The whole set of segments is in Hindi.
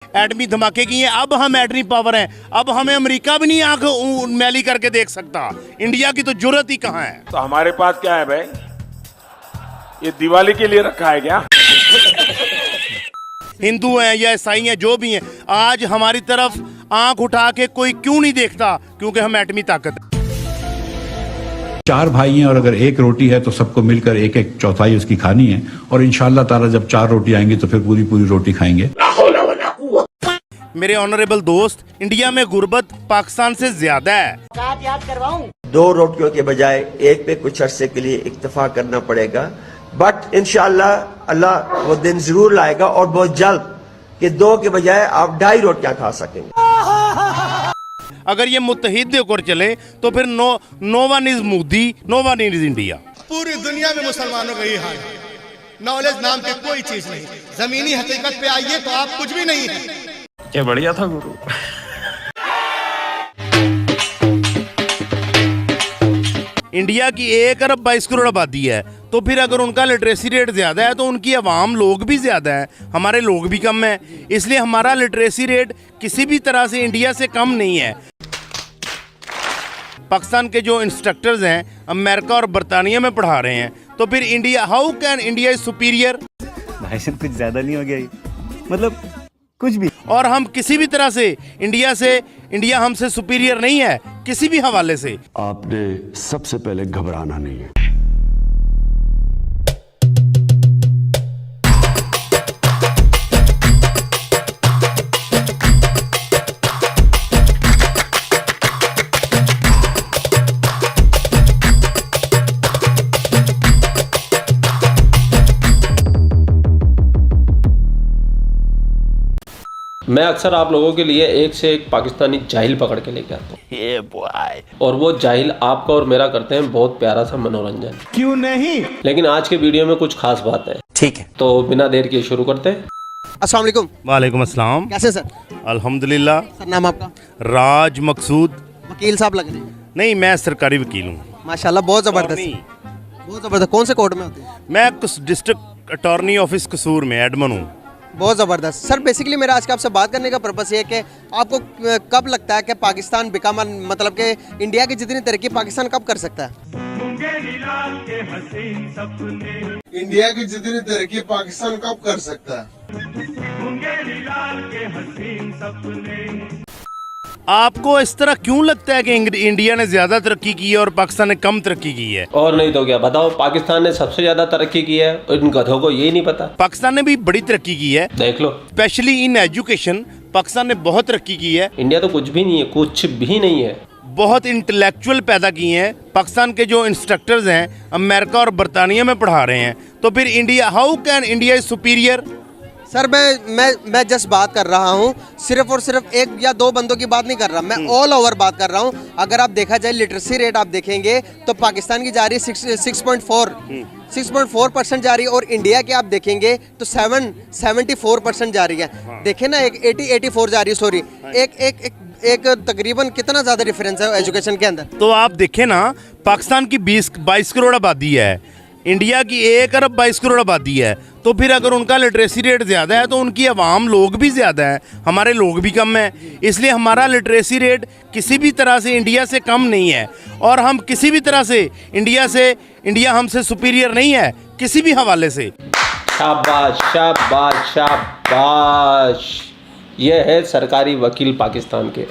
एटमी धमाके किए, अब हम एटमी पावर हैं, अब हमें अमेरिका भी नहीं आंख मैली करके देख सकता। इंडिया की तो जरूरत ही कहाँ है। तो हमारे पास क्या है भाई, ये दिवाली के लिए रखा है क्या? हिंदू हैं या ईसाई हैं, जो भी हैं, आज हमारी तरफ आंख उठा के कोई क्यों नहीं देखता? क्योंकि हम एटमी ताकत है। 4 भाई हैं और अगर एक रोटी है तो सबको मिलकर एक एक चौथाई उसकी खानी है, और इंशाल्लाह ताला जब 4 रोटी आएंगी तो फिर पूरी पूरी रोटी खाएंगे। मेरे ऑनरेबल दोस्त, इंडिया में गुर्बत पाकिस्तान से ज्यादा है। याद करवाऊं? 2 रोटियों के बजाय एक पे कुछ अरसे के लिए इक्तफा करना पड़ेगा, बट इंशाल्लाह अल्लाह वो दिन जरूर लाएगा और बहुत जल्द कि 2 के बजाय आप 2.5 रोटियां खा सकेंगे। अगर ये मुत्तहिद होकर चले तो फिर no one is Modi, no one is India. पूरी दुनिया में मुसलमानों का ये हाल है। नॉलेज नाम की कोई चीज नहीं, जमीनी हकीकत पे आइए तो आप कुछ भी नहीं है। क्या बढ़िया था गुरु। इंडिया की 1 अरब 22 करोड़ आबादी है, तो फिर अगर उनका लिटरेसी रेट ज़्यादा है तो उनकी आवाम लोग भी ज़्यादा है, हमारे लोग भी कम हैं, इसलिए हमारा लिटरेसी रेट किसी भी तरह से इंडिया से कम नहीं है। पाकिस्तान के जो इंस्ट्रक्टर्स हैं अमेरिका और बरतानिया में पढ़ा रहे हैं, तो फिर India, how can India is superior? भाई साहब कुछ ज़्यादा नहीं हो गया ये? मतलब कुछ भी। और हम किसी भी तरह से इंडिया हमसे सुपीरियर नहीं है किसी भी हवाले से। आपने सबसे पहले घबराना नहीं है। मैं अक्सर आप लोगों के लिए एक से एक पाकिस्तानी जाहिल पकड़ के लेके आता हूँ, और वो जाहिल आपका और मेरा करते हैं बहुत प्यारा सा मनोरंजन। क्यों नहीं? लेकिन आज के वीडियो में कुछ खास बात है। ठीक है, तो बिना देर किए शुरू करते हैं। अस्सलाम वालेकुम। वालेकुम अस्सलाम। कैसे सर? अल्हम्दुलिल्लाह। सर नाम आपका? राज मकसूद। वकील साहब लग रहे हैं? नहीं, मैं सरकारी वकील हूँ। माशाल्लाह, बहुत जबरदस्त, बहुत जबरदस्त। कौन से कोर्ट में होते हैं? मैं डिस्ट्रिक्ट अटॉर्नी ऑफिस कसूर में एडमन हूँ। बहुत ज़बरदस्त। सर बेसिकली मेरा आज का आपसे बात करने का पर्पस ये है कि आपको कब लगता है कि पाकिस्तान बिकम, मतलब कि इंडिया की जितनी तरक्की पाकिस्तान कब कर सकता है? इंडिया की जितनी तरक्की पाकिस्तान कब कर सकता है? आपको इस तरह क्यों लगता है कि इंडिया ने ज्यादा तरक्की की है और पाकिस्तान ने कम तरक्की की है? और नहीं तो क्या, बताओ पाकिस्तान ने सबसे ज्यादा तरक्की की है और इन गधों को यही नहीं पता। पाकिस्तान ने भी बड़ी तरक्की की है, देख लो। स्पेशली इन एजुकेशन पाकिस्तान ने बहुत तरक्की की है। इंडिया तो कुछ भी नहीं है, कुछ भी नहीं है। बहुत इंटेलेक्चुअल पैदा किए हैं। पाकिस्तान के जो इंस्ट्रक्टर्स हैं अमेरिका और बरतानिया में पढ़ा रहे हैं, तो फिर India, how can India is superior? Sir मैं जस्ट बात कर रहा हूँ, सिर्फ और सिर्फ 1 या 2 बंदों की बात नहीं कर रहा, मैं ऑल ओवर बात कर रहा हूँ। अगर आप देखा जाए लिटरेसी रेट आप देखेंगे तो पाकिस्तान की जा रही है 6.4% जा रही है, और इंडिया की आप देखेंगे तो 74% जा रही है। देखें ना, एक 84 जा रही है, सॉरी, एक तकरीबन कितना ज़्यादा डिफरेंस है एजुकेशन के अंदर। तो आप देखें ना, पाकिस्तान की 22 करोड़ आबादी है, इंडिया की 1 अरब 22 करोड़ आबादी है, तो फिर अगर उनका लिटरेसी रेट ज़्यादा है तो उनकी आवाम लोग भी ज़्यादा है, हमारे लोग भी कम हैं, इसलिए हमारा लिटरेसी रेट किसी भी तरह से इंडिया से कम नहीं है, और हम किसी भी तरह से इंडिया हमसे सुपीरियर नहीं है किसी भी हवाले से। शाबाश शाबाश शाबाश। ये है सरकारी वकील पाकिस्तान के।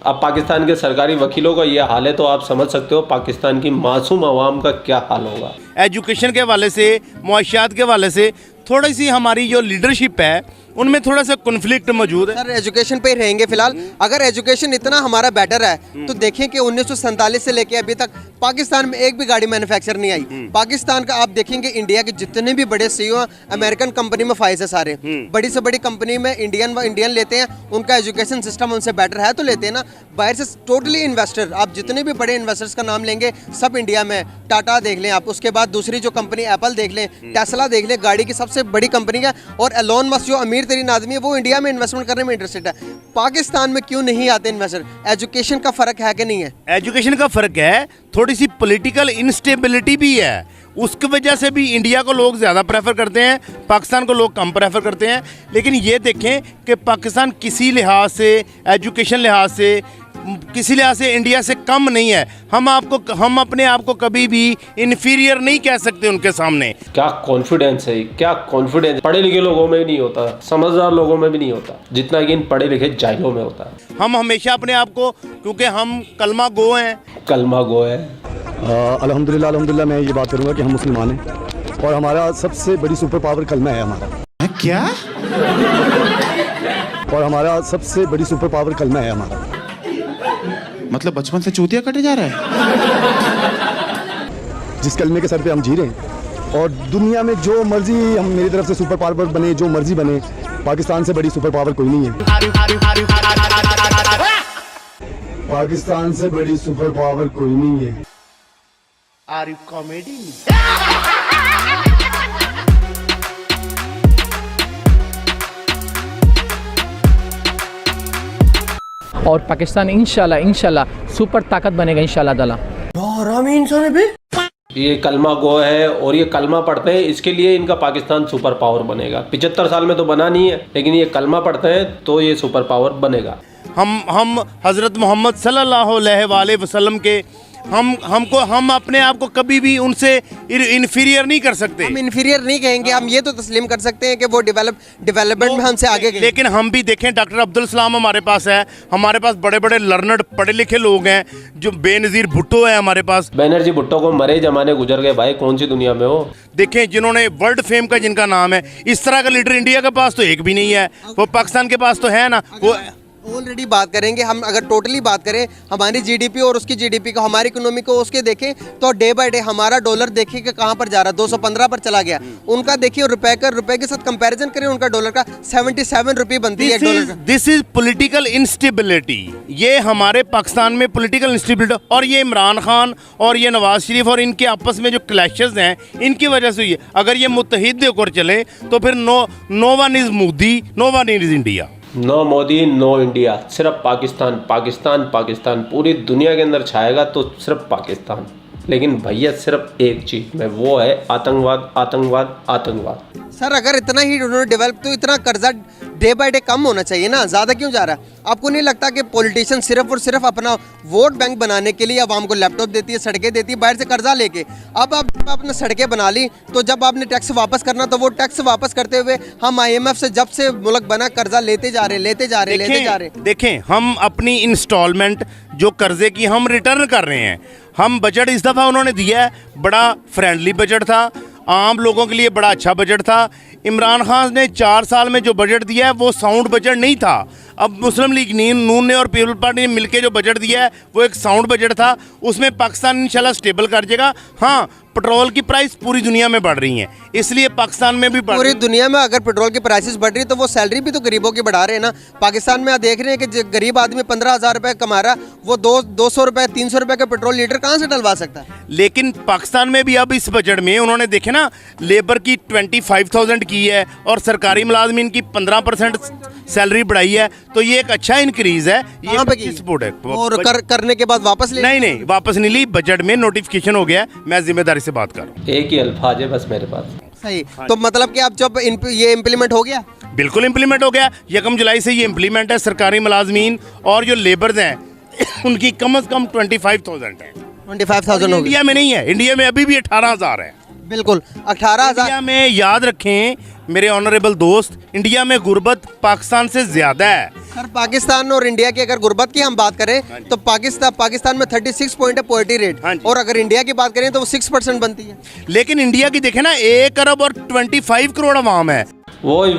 अब पाकिस्तान के सरकारी वकीलों का ये हाल है तो आप समझ सकते हो पाकिस्तान की मासूम आवाम का क्या हाल होगा। एजुकेशन के हवाले से, मुआशियात के हवाले से थोड़ी सी हमारी जो लीडरशिप है उनमें थोड़ा सा कॉन्फ्लिक्ट मौजूद है। सर एजुकेशन पे ही रहेंगे फिलहाल। अगर एजुकेशन इतना हमारा बेटर है तो देखें कि 1947 से लेके अभी तक पाकिस्तान में एक भी गाड़ी मैन्युफैक्चर नहीं आई। पाकिस्तान का आप देखेंगे, इंडिया के जितने भी बड़े सीईओ अमेरिकन कंपनी में फाइज है सारे, बड़ी से बड़ी कंपनी में इंडियन लेते हैं, उनका एजुकेशन सिस्टम उनसे बेटर है तो लेते हैं ना। बाहर से टोटली इन्वेस्टर, आप जितने भी बड़े इन्वेस्टर्स का नाम लेंगे सब इंडिया में। टाटा देख लें आप, उसके बाद दूसरी जो कंपनी एप्पल देख लें, टेस्ला देख लें, गाड़ी की सबसे बड़ी कंपनी है, और एलोन मस्क जो अमीर अमीर तरीन आदमी है, वो इंडिया में इन्वेस्टमेंट करने में इंटरेस्टेड है। पाकिस्तान में क्यों नहीं आते इन्वेस्टर? एजुकेशन का फ़र्क है कि नहीं है? एजुकेशन का फ़र्क है, थोड़ी सी पॉलिटिकल इंस्टेबिलिटी भी है, उसकी वजह से भी इंडिया को लोग ज़्यादा प्रेफर करते हैं, पाकिस्तान को लोग कम प्रेफर करते हैं। लेकिन ये देखें कि पाकिस्तान किसी लिहाज से, एजुकेशन लिहाज से, किसी लिहाज से इंडिया से कम नहीं है। हम अपने आप को कभी भी इन्फीरियर नहीं कह सकते उनके सामने। क्या कॉन्फिडेंस है, क्या कॉन्फिडेंस पढ़े लिखे लोगों में भी नहीं होता, समझदार लोगों में भी नहीं होता, जितना कि इन पढ़े लिखे जाहिलों में होता है। हम हमेशा अपने आप को, क्योंकि हम कलमा गो हैं, कलमा गो है। अल्हम्दुलिल्लाह मैं ये बात करूंगा कि हम मुसलमान हैं और हमारा सबसे बड़ी सुपर पावर कलमा है हमारा। क्या? और हमारा सबसे बड़ी सुपर पावर कलमा है हमारा। मतलब बचपन से चूतिया कटे जा रहा है? जिस कलमे के सर पे हम जी रहे हैं और दुनिया में जो मर्जी हम मेरी तरफ से सुपर पावर बने, जो मर्जी बने, पाकिस्तान से बड़ी सुपर पावर कोई नहीं है। पाकिस्तान से बड़ी सुपर पावर कोई नहीं है। Are you comedy? और पाकिस्तान इंशाल्लाह सुपर ताकत बनेगा इंशाल्लाह ताला। ये कलमा गो है और ये कलमा पढ़ते हैं, इसके लिए इनका पाकिस्तान सुपर पावर बनेगा। 75 साल में तो बना नहीं है, लेकिन ये कलमा पढ़ते हैं तो ये सुपर पावर बनेगा। हम हज़रत मोहम्मद सल्लल्लाहु अलैहि वसल्लम के हम अपने आप को कभी भी उनसे इन्फीरियर नहीं कर सकते। हम इन्फीरियर नहीं कहेंगे, हम ये तो तस्लीम कर सकते हैं कि वो डेवलपमेंट में हमसे आगे गए। लेकिन हम भी देखें, डॉक्टर अब्दुल सलाम हमारे पास है, हमारे पास बड़े बड़े लर्नड पढ़े लिखे लोग हैं, जो बेनज़ीर भुट्टो है हमारे पास। बनर्जी भुट्टो को मरे जमाने गुजर गए भाई, कौन सी दुनिया में हो। देखें, जिन्होंने वर्ल्ड फेम का जिनका नाम है, इस तरह का लीडर इंडिया के पास तो एक भी नहीं है। वो पाकिस्तान के पास तो है ना। वो ऑलरेडी बात करेंगे हम, अगर टोटली बात करें हमारी जीडीपी और उसकी जीडीपी को, हमारी इकोनॉमी को उसके देखें तो डे बाय डे हमारा डॉलर देखिए कि कहाँ पर जा रहा है, 215 पर चला गया। उनका देखिए रुपए के साथ कंपैरिजन करें, उनका डॉलर का 77 रुपये बनती है डॉलर का। This is political instability. ये हमारे पाकिस्तान में पॉलिटिकल इंस्टेबिलिटी, और ये इमरान खान और ये नवाज शरीफ और इनके आपस में जो क्लैशेस हैं, इनकी वजह से हुई है। अगर ये मुत्तहिद होकर चले तो फिर no one is Modi, no one is India. No Modi no India, सिर्फ पाकिस्तान पाकिस्तान पाकिस्तान पूरी दुनिया के अंदर छाएगा तो सिर्फ पाकिस्तान। लेकिन भैया सिर्फ एक चीज़ में, वो है आतंकवाद आतंकवाद आतंकवाद। सर अगर इतना ही उन्होंने डेवलप, तो इतना कर्जा डे बाय डे कम होना चाहिए ना, ज़्यादा क्यों जा रहा है? आपको नहीं लगता कि पॉलिटिशियन सिर्फ और सिर्फ अपना वोट बैंक बनाने के लिए आवाम को लैपटॉप देती है, सड़कें देती है, बाहर से कर्जा लेके? अब आप आपने सड़कें बना ली, तो जब आपने टैक्स वापस करना, तो वो टैक्स वापस करते हुए हम IMF से जब से मुल्क बना कर्जा लेते जा रहे। देखें, हम अपनी इंस्टॉलमेंट जो कर्जे की हम रिटर्न कर रहे हैं। हम बजट इस दफ़ा उन्होंने दिया है, बड़ा फ्रेंडली बजट था, आम लोगों के लिए बड़ा अच्छा बजट था। इमरान खान ने 4 साल में जो बजट दिया है वो साउंड बजट नहीं था। अब मुस्लिम लीग नून ने और पीपल पार्टी ने मिलकर जो बजट दिया है वो एक साउंड बजट था। उसमें पाकिस्तान इंशाल्लाह स्टेबल कर जाएगा। हाँ, पेट्रोल की प्राइस पूरी दुनिया में बढ़ रही हैं, इसलिए पाकिस्तान में भी पूरी दुनिया में अगर पेट्रोल की प्राइसेस बढ़ रही है तो वो सैलरी भी तो गरीबों की बढ़ा रहे हैं ना। पाकिस्तान में आप देख रहे हैं कि गरीब आदमी 15,000 रुपये कमा रहा, वो 200 रुपये 300 रुपये का पेट्रोल लीटर कहाँ से डलवा सकता है? लेकिन पाकिस्तान में भी अब इस बजट में उन्होंने देखे ना, लेबर की 25,000 की है और सरकारी मुलाजमीन की 15% सैलरी बढ़ाई है, तो ये एक अच्छा इंक्रीज है। ये सपोर्ट है। और करने के बाद वापस ले? नहीं, वापस नहीं ली, बजट में नोटिफिकेशन हो गया। मैं जिम्मेदारी से बात कर रहा हूँ। एक ही अल्फाज है बस मेरे पास। सही, तो मतलब कि अब जब ये इम्प्लीमेंट हो गया? बिल्कुल इम्प्लीमेंट हो गया। 1 जुलाई से ये इम्प्लीमेंट है। सरकारी मुलाजमीन और जो लेबर्स हैं उनकी कम से कम 25,000 है। 25,000 हो गई। इंडिया में नहीं है, इंडिया में अभी भी 18,000 है। बिल्कुल 18,000। इंडिया में याद रखें मेरे ऑनरेबल दोस्त, इंडिया में गुर्बत पाकिस्तान से ज्यादा है। सर पाकिस्तान और इंडिया की अगर गुर्बत की हम बात करें तो पाकिस्तान में 36 पॉइंट है पॉवर्टी रेट, और अगर इंडिया की बात करें तो वो 6% बनती है। लेकिन इंडिया की देखें ना, 1 अरब और 25 करोड़ आवाम है। वही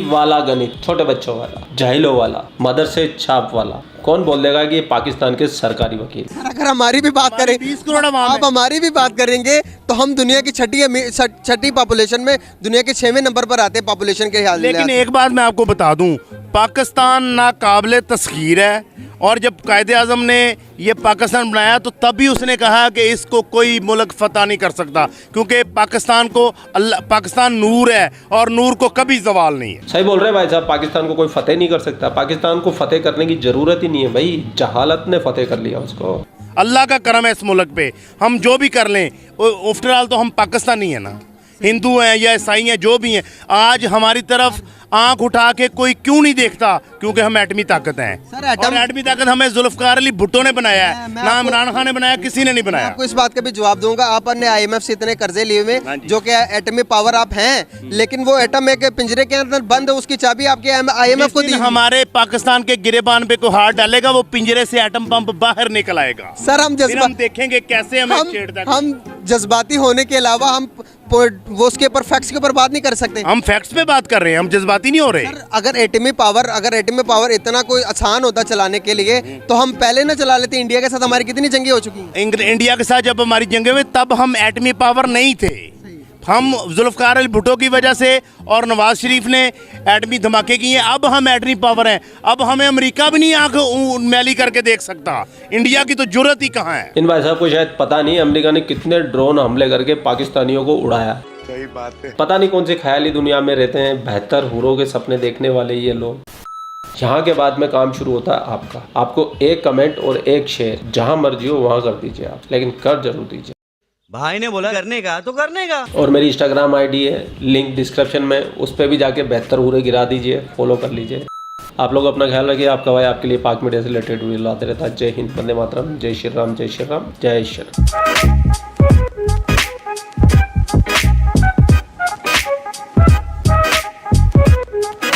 वाला गणित, छोटे बच्चों वाला, जाहिलों वाला, मदरसे छाप वाला। कौन बोल देगा कि पाकिस्तान के सरकारी वकील? अगर हमारी भी बात करें, 20 करोड़ आप हमारी भी बात करेंगे तो हम दुनिया की छठी पॉपुलेशन में दुनिया के 6वें नंबर पर आते हैं पॉपुलेशन के हाल। लेकिन एक बात मैं आपको बता दूं, पाकिस्तान नाकाबिले तस्खीर है और जब कायदे आज़म ने ये पाकिस्तान बनाया तो तब भी उसने कहा कि इसको कोई मुल्क फतह नहीं कर सकता, क्योंकि पाकिस्तान नूर है और नूर को कभी जवाल नहीं है। सही बोल रहे हैं भाई साहब, पाकिस्तान को कोई फतेह नहीं कर सकता। पाकिस्तान को फतेह करने की ज़रूरत ही नहीं है भाई, जहालत ने फतेह कर लिया उसको। अल्लाह का करम है इस मुल्क पे, हम जो भी कर लें आफ्टर ऑल तो हम पाकिस्तानी हैं ना, हिंदू हैं या ईसाई हैं, जो भी हैं। आज हमारी तरफ आंख उठा के कोई क्यों नहीं देखता, क्योंकि हम एटमी ताकत हैं। सर, और एटमी ताकत हमें जुल्फकार अली भुट्टो ने बनाया है, ना इमरान खान ने बनाया, किसी ने नहीं बनाया। आपको इस बात का भी जवाब दूंगा, आपने IMF से इतने कर्जे लिए हुए जो कि एटमी पावर आप हैं, लेकिन वो एटम एक पिंजरे के अंदर बंद है, उसकी चाबी आपके IMF को दी। हमारे पाकिस्तान के गिरेबान पे कोई हाथ डालेगा, वो पिंजरे से एटम बम बाहर निकल आएगा। सर हम देखेंगे कैसे हम जज्बाती होने के अलावा हम वो उसके ऊपर फैक्ट्स के ऊपर बात नहीं कर सकते। हम फैक्ट्स पे बात कर रहे हैं, हम जज्बाती नहीं हो रहे। अगर एटमी पावर इतना कोई आसान होता चलाने के लिए तो हम पहले ना चला लेते। इंडिया के साथ हमारी कितनी जंगें हो चुकी हैं। इंडिया के साथ जब हमारी जंगें हुई तब हम एटमी पावर नहीं थे। हम जुल्फकार अली भुट्टो की वजह से और नवाज शरीफ ने एटमी धमाके किए, अब हम एटमी पावर हैं। अब हमें अमेरिका भी नहीं आंख मैली करके देख सकता, इंडिया की तो जरूरत ही कहाँ है। इन भाई साहब को शायद पता नहीं अमेरिका ने कितने ड्रोन हमले करके पाकिस्तानियों को उड़ाया। सही बात है। पता नहीं कौन सी ख्याली दुनिया में रहते हैं, बेहतर हुरों के सपने देखने वाले ये लोग। यहाँ के बाद में काम शुरू होता है आपका। आपको एक कमेंट और एक शेयर जहाँ मर्जी हो वहाँ कर दीजिए आप, लेकिन कर जरूर दीजिए। भाई ने बोला करने का तो करने का। और मेरी इंस्टाग्राम आईडी है, लिंक डिस्क्रिप्शन में, उस पर भी जाके बेहतर हुरे गिरा दीजिए, फॉलो कर लीजिए। आप लोग अपना ख्याल रखिए। आपका भाई आपके लिए पाक मीडिया से रिलेटेड वीडियो लाते रहता है। जय हिंद, वंदे मातरम, जय श्री राम, जय श्री राम, जय श्री राम।